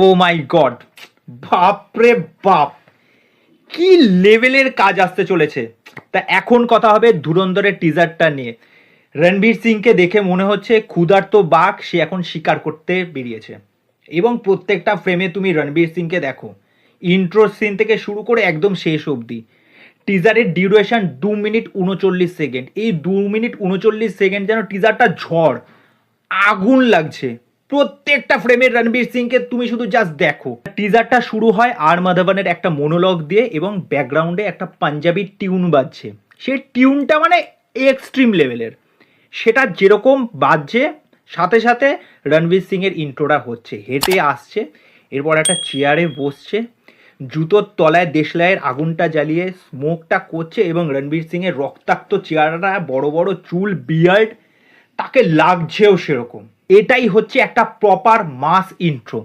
ও মাই god, বাপরে বাপ, কি লেভেলের কাজ আসতে চলেছে। তা এখন কথা হবে ধুরন্ধরের টিজারটা নিয়ে। রণবীর সিংকে দেখে মনে হচ্ছে ক্ষুধার্ত বাঘ সে এখন শিকার করতে বেরিয়েছে, এবং প্রত্যেকটা ফ্রেমে তুমি রণবীর সিংকে দেখো, ইন্ট্রো সিন থেকে শুরু করে একদম শেষ অবধি। টিজারের ডিউরেশন 2 মিনিট 39 সেকেন্ড। এই 2 মিনিট 39 সেকেন্ড যেন টিজারটা ঝড়, আগুন লাগছে। প্রত্যেকটা ফ্রেমের রণবীর সিংকে তুমি শুধু জাস্ট দেখো। টিজারটা শুরু হয় আর মাধবনের একটা মনোলগ দিয়ে, এবং ব্যাকগ্রাউন্ডে একটা পাঞ্জাবি টিউন বাজছে। সেই টিউনটা মানে এক্সট্রিম লেভেলের। সেটা যেরকম বাজছে, সাথে সাথে রণবীর সিংয়ের ইন্ট্রোটা হচ্ছে, হেঁটে আসছে, এরপর একটা চেয়ারে বসছে, জুতোর তলায় দেশলাইয়ের আগুনটা জ্বালিয়ে স্মোকটা করছে, এবং রণবীর সিংয়ের রক্তাক্ত চেহারাটা, বড় বড় চুল, বিয়ার্ড, তাকে লাগছেও সেরকম। এটাই হচ্ছে একটা প্রপার মাস ইন্ট্রো।